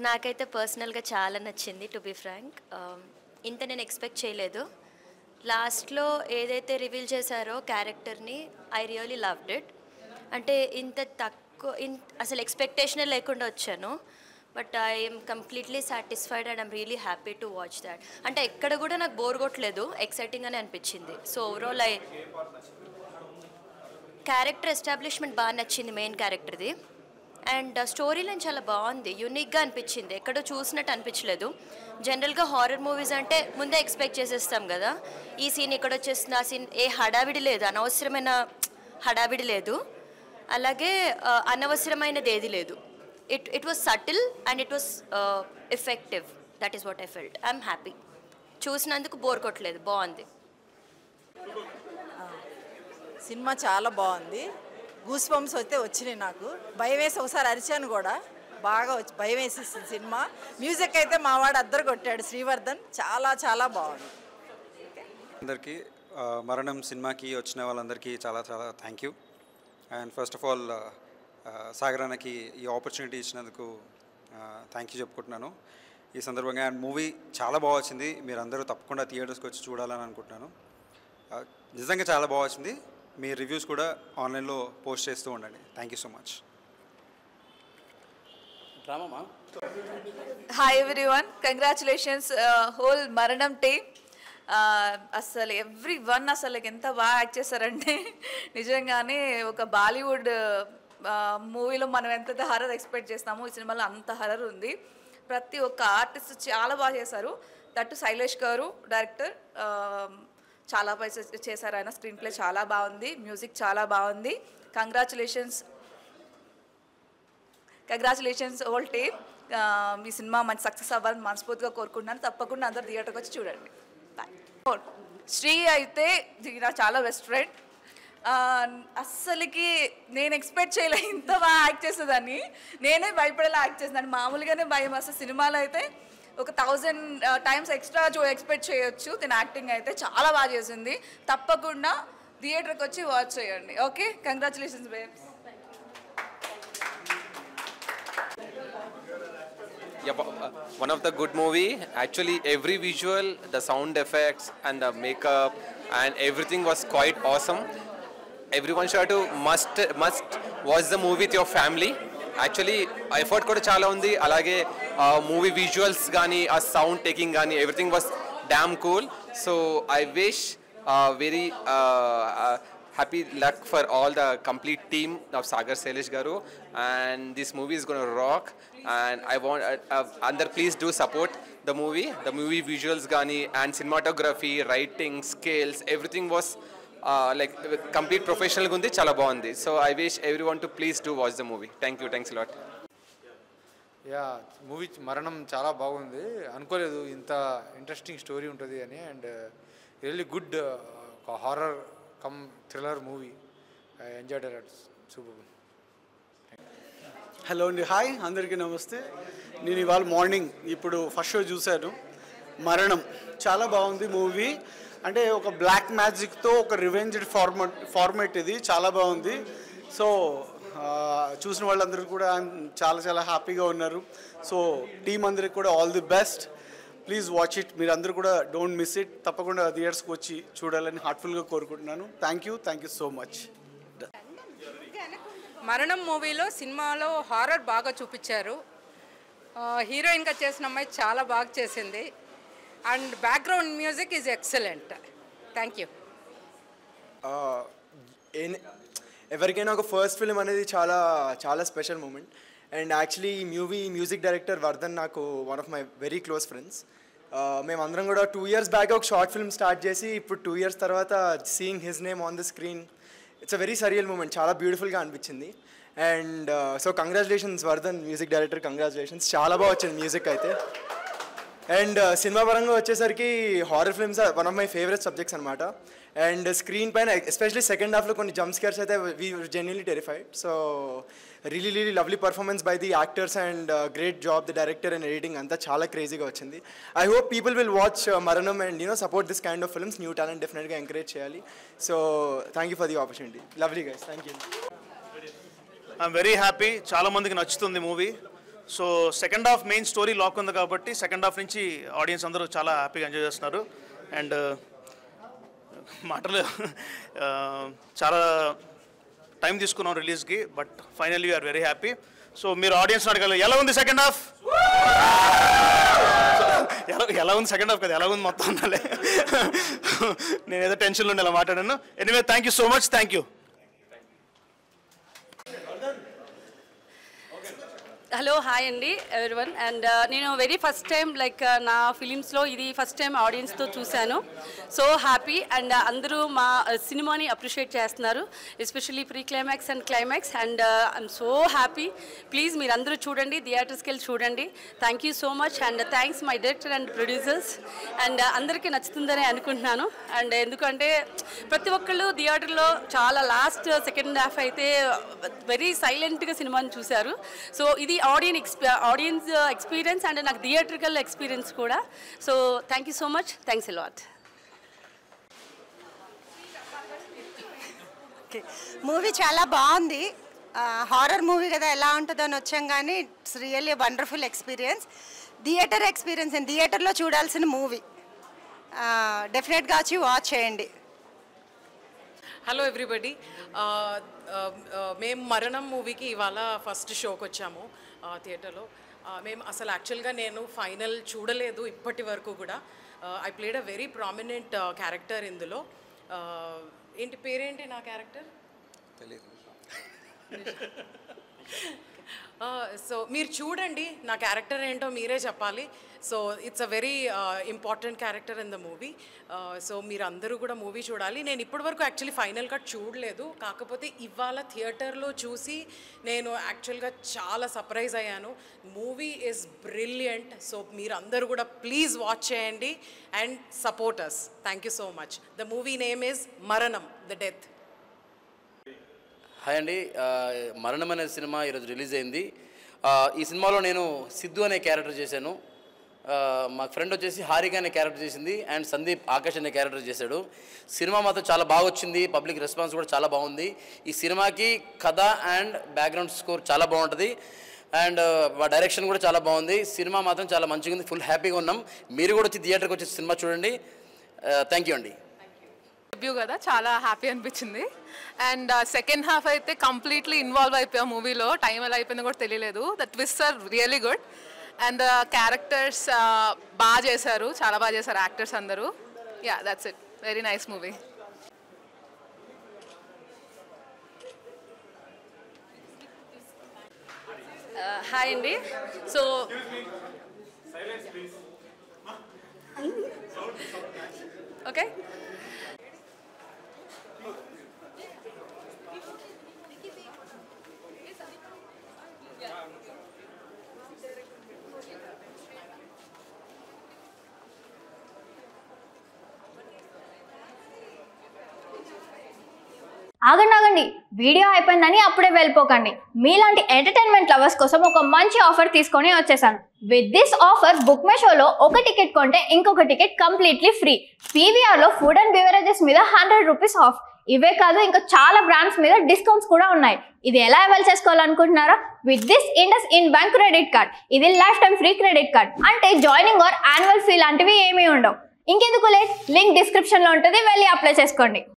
నాకైతే పర్సనల్గా చాలా నచ్చింది టు బి ఫ్రాంక్. ఇంత నేను ఎక్స్పెక్ట్ చేయలేదు. లాస్ట్లో ఏదైతే రివీల్ చేశారో క్యారెక్టర్ని ఐ రియలీ లవ్డ్ ఇట్. అంటే ఇంత తక్కువ అసలు ఎక్స్పెక్టేషనే లేకుండా వచ్చాను. But I'm completely satisfied and I'm really happy to watch that. అంటే ఎక్కడ కూడా నాకు బోర్ కొట్టలేదు, ఎక్సైటింగ్గానే అనిపించింది. సో ఓవరాల్ క్యారెక్టర్ ఎస్టాబ్లిష్మెంట్ బాగా నచ్చింది, మెయిన్ క్యారెక్టర్ది. అండ్ స్టోరీ లైన్ చాలా బాగుంది, యూనిక్గా అనిపించింది, ఎక్కడో చూసినట్టు అనిపించలేదు. జనరల్గా హారర్ మూవీస్ అంటే ముందే ఎక్స్పెక్ట్ చేసేస్తాం కదా, ఈ సీన్ ఇక్కడ వచ్చేస్తుంది, ఆ సీన్, ఏ హడావిడి లేదు, అనవసరమైన హడావిడి లేదు, అలాగే అనవసరమైనది ఏది లేదు. It was subtle and it was effective. That is what I felt. I'm happy. చూసినందుకు బోర్ కొట్టలేదు, బాగుంది. సినిమా చాలా బాగుంది. గూస్ బంప్స్ అయితే వచ్చినాయి. నాకు భయం వేసి ఒకసారి అరిచాను కూడా, బాగా వచ్చి భయం వేసేసింది సినిమా. మ్యూజిక్ అయితే మావాడు అద్దరు కొట్టాడు, శ్రీవర్ధన్. చాలా చాలా బాగుంది. అందరికీ మరణం సినిమాకి వచ్చిన వాళ్ళందరికీ చాలా చాలా thank you. And first of all Sagar అన్నకి ఈ ఆపర్చునిటీ ఇచ్చినందుకు థ్యాంక్ యూ చెప్పుకుంటున్నాను ఈ సందర్భంగా. అండ్ మూవీ చాలా బాగా వచ్చింది, మీరు అందరూ తప్పకుండా థియేటర్స్కి వచ్చి చూడాలని అనుకుంటున్నాను. నిజంగా చాలా బాగా వచ్చింది. మీ రివ్యూస్ కూడా ఆన్లైన్లో పోస్ట్ చేస్తూ ఉండండి. Thank you so much. Hi everyone, congratulations whole మరణం టీమ్. అసలు ఎవ్రీ వన్ అసలు ఎంత బాగా యాక్ట్ చేశారంటే నిజంగానే ఒక బాలీవుడ్ మూవీలో మనం ఎంత హర్రర్ ఎక్స్పెక్ట్ చేస్తామో ఈ సినిమాలో అంత హర్రర్ ఉంది. ప్రతి ఒక్క ఆర్టిస్ట్ చాలా బాగా చేశారు. దట్టు శైలేష్ గారు డైరెక్టర్ చాలా బాగా చేశారు. ఆయన స్క్రీన్ ప్లే చాలా బాగుంది, మ్యూజిక్ చాలా బాగుంది. Congratulations whole team. మీ సినిమా మంచి సక్సెస్ అవ్వాలని మనస్ఫూర్తిగా కోరుకుంటున్నాను. తప్పకుండా అందరు థియేటర్కి వచ్చి చూడండి. బాయ్. శ్రీ అయితే నాకు చాలా బెస్ట్ ఫ్రెండ్. అస్సలకి నేను ఎక్స్పెక్ట్ చేయలే ఇంత బాగా యాక్ట్ చేసేదాన్ని. నేనే భయపడేలా యాక్ట్ చేసేదాన్ని. మామూలుగానే భయం. అసలు సినిమాలో అయితే ఒక 1000 టైమ్స్ ఎక్స్ట్రా ఎక్స్పెక్ట్ చేయొచ్చు. తన యాక్టింగ్ అయితే చాలా బాగా చేసింది. తప్పకుండా థియేటర్కి వచ్చి వాచ్ చేయండి. Okay, congratulations babes. Yeah, one of the good movie. Actually, every visual, the sound effects and the makeup and everything was quite awesome. Everyone should must watch the movie with your family. Actually, effort kuda chala undi. Alage movie visuals gaani, a sound taking gaani, everything was damn cool. So I wish very happy luck for all the complete team of Sagar Shailesh Garu, and this movie is going to rock. And I want under please do support the movie visuals gaani and cinematography, writing, scales, everything was like complete professional gundi, chala baagundi. So I wish everyone to please do watch the movie. Thank you, thanks a lot. Yeah, movie మరణం చాలా బాగుంది. అనుకోలేదు ఇంత interesting story ఉంటుంది అని. And really good horror come thriller movie. I enjoyed it. Super. Hello అండి, hi అందరికీ నమస్తే. నేను ఇవాళ మార్నింగ్ ఇప్పుడు ఫస్ట్ షో చూశాను. మరణం చాలా బాగుంది మూవీ. అంటే ఒక బ్లాక్ మ్యాజిక్తో ఒక రివెంజ్డ్ ఫార్మేట్ ఇది చాలా బాగుంది. సో చూసిన వాళ్ళందరూ కూడా చాలా చాలా హ్యాపీగా ఉన్నారు. సో టీం అందరికి కూడా all the best. Please watch it. మీరు అందరూ కూడా డోంట్ మిస్ ఇట్. తప్పకుండా థియేటర్స్కి వచ్చి చూడాలని హార్ట్ఫుల్గా కోరుకుంటున్నాను. Thank you so much. మరణం మూవీలో సినిమాలో హారర్ బాగా చూపించారు. హీరోయిన్గా చేసిన అమ్మాయి చాలా బాగా చేసింది. And background music is excellent. Thank you. ఎవరికైనా ఒక ఫస్ట్ ఫిల్మ్ అనేది చాలా చాలా స్పెషల్ మూమెంట్. అండ్ యాక్చువల్లీ ఈ మ్యూజిక్ డైరెక్టర్ వర్ధన్ నాకు one of my very close friends. మేమందరం కూడా 2 years బ్యాక్ ఒక షార్ట్ ఫిల్మ్ స్టార్ట్ చేసి ఇప్పుడు 2 years తర్వాత seeing his name on the screen, it's a very surreal moment. చాలా బ్యూటిఫుల్గా అనిపించింది. And so congratulations Vardhan music director, congratulations. చాలా బాగా వచ్చింది మ్యూజిక్ అయితే. అండ్ సినిమా పరంగా వచ్చేసరికి horror films one of my favourite subjects అనమాట. అండ్ స్క్రీన్ పైన ఎస్పెషలీ సెకండ్ హాఫ్లో కొన్ని జంప్ స్కేర్స్ అయితే we genuinely terrified. So really lovely performance by the actors and great job the director and editing అంతా చాలా క్రేజీగా వచ్చింది. I hope people will watch Maranam and support this kind of films. New talent డెఫినెట్గా encourage చేయాలి. So thank you for the opportunity. Lovely guys, thank you. I'm very happy. చాలామందికి నచ్చుతుంది movie. So second half main story lock ఉంది కాబట్టి second half నుంచి audience అందరూ చాలా హ్యాపీగా ఎంజాయ్ చేస్తున్నారు. అండ్ మాటలు చాలా టైం తీసుకున్నాం రిలీజ్కి, but finally we're very happy. So మీరు ఆడియన్స్ అడగాలి, ఎలా ఉంది సెకండ్ హాఫ్? ఎలా ఉంది సెకండ్ హాఫ్ కదా, ఎలా ఉంది మొత్తం ఉండాలి. నేను ఏదో టెన్షన్లో ఉండి ఇలా మాట్లాడాను. Anyway thank you so much. Thank you. Hello hi అండి ఎవరివన్. అండ్ నేను వెరీ ఫస్ట్ టైం లైక్ నా ఫిలిమ్స్లో ఇది ఫస్ట్ టైం ఆడియన్స్తో చూశాను. So happy. అండ్ అందరూ మా సినిమాని అప్రిషియేట్ చేస్తున్నారు, especially pre climax and climax. And I'm so happy. Please మీరు అందరూ చూడండి, థియేటర్స్కి వెళ్ళి చూడండి. Thank you so much. And thanks my director and producers. And అందరికీ నచ్చుతుందని అనుకుంటున్నాను. అండ్ ఎందుకంటే ప్రతి ఒక్కళ్ళు థియేటర్లో చాలా లాస్ట్ సెకండ్ హాఫ్ అయితే వెరీ సైలెంట్గా సినిమాని చూశారు. సో ఇది ఆడియన్స్ ఎక్స్పీరియన్స్ అండ్ నాకు థియేట్రికల్ ఎక్స్పీరియన్స్ కూడా. So thank you so much. Thanks a lot. Okay, movie చాలా బాగుంది. హారర్ మూవీ కదా, ఎలా ఉంటుందో అని వచ్చాం కానీ it's really wonderful experience. Theatre experience and థియేటర్లో చూడాల్సిన మూవీ. డెఫినెట్గా వచ్చి వాచ్ చేయండి. Hello everybody. మేము మరణం మూవీకి ఇవాళ ఫస్ట్ షోకి వచ్చాము థియేటర్లో. మేము అసలు యాక్చువల్గా నేను ఫైనల్ చూడలేదు ఇప్పటి వరకు కూడా. I played a very prominent character ఇందులో. ఏంటి పేరేంటి నా క్యారెక్టర్? సో మీరు చూడండి, నా క్యారెక్టర్ ఏంటో మీరే చెప్పాలి. So it's a very important character in the movie. So మీరు అందరూ కూడా మూవీ చూడాలి. నేను ఇప్పటివరకు యాక్చువల్లీ ఫైనల్ కట్ చూడలేదు, కాకపోతే ఇవాళ థియేటర్లో చూసి నేను యాక్చువల్గా చాలా సర్ప్రైజ్ అయ్యాను. Movie is brilliant. సో మీరు అందరూ కూడా ప్లీజ్ వాచ్ చేయండి and support us. Thank you so much. The movie name is Maranam, the death. Hi అండి. మరణం అనే సినిమా ఈరోజు రిలీజ్ అయింది. ఈ సినిమాలో నేను సిద్ధు అనే క్యారెక్టర్ చేశాను. మా ఫ్రెండ్ వచ్చేసి హారిక అనే క్యారెక్టర్ చేసింది అండ్ సందీప్ ఆకాష్ అనే క్యారెక్టర్ చేశాడు. సినిమా మాత్రం చాలా బాగా వచ్చింది, పబ్లిక్ రెస్పాన్స్ కూడా చాలా బాగుంది. ఈ సినిమాకి కథ అండ్ బ్యాక్గ్రౌండ్ స్కోర్ చాలా బాగుంటుంది అండ్ డైరెక్షన్ కూడా చాలా బాగుంది. సినిమా మాత్రం చాలా మంచిగా ఉంది, ఫుల్ హ్యాపీగా ఉన్నాం. మీరు కూడా వచ్చి థియేటర్కి వచ్చి సినిమా చూడండి. థ్యాంక్ యూ అండి. డెబ్యూ కదా, చాలా హ్యాపీ అనిపించింది. అండ్ సెకండ్ హాఫ్ అయితే కంప్లీట్లీ ఇన్వాల్వ్ అయిపోయా మూవీలో. టైం ఎలా అయిపోయిందో కూడా తెలియలేదు. The twist are really good and the characters బాగా చేశారు, చాలా బాగా చేశారు యాక్టర్స్ అందరూ. Yeah, that's it. Very nice movie. Hi అండి. సో ఓకే, ఆగండి, వీడియో అయిపోయిందని అప్పుడే వెళ్ళిపోకండి. మీలాంటి ఎంటర్టైన్మెంట్ లవర్స్ కోసం ఒక మంచి ఆఫర్ తీసుకొని వచ్చేసాను. With this offer book my షోలో ఒక టికెట్ కొంటే ఇంకొక టికెట్ కంప్లీట్లీ ఫ్రీ. పీవీఆర్లో ఫుడ్ అండ్ బెవరేజెస్ మీద 100 రూపీస్ ఆఫ్. ఇవే కాదు, ఇంకా చాలా బ్రాండ్స్ మీద డిస్కౌంట్స్ కూడా ఉన్నాయి. ఇది ఎలా అవైల్ చేసుకోవాలనుకుంటున్నారా? With this IndusInd bank credit card. ఇది lifetime free credit card. అంటే జాయినింగ్ ఆర్ యాన్యువల్ ఫీ లాంటివి ఏమీ ఉండవు. ఇంకెందుకు లేట్, లింక్ డిస్క్రిప్షన్లో ఉంటుంది, వెళ్ళి అప్లై చేసుకోండి.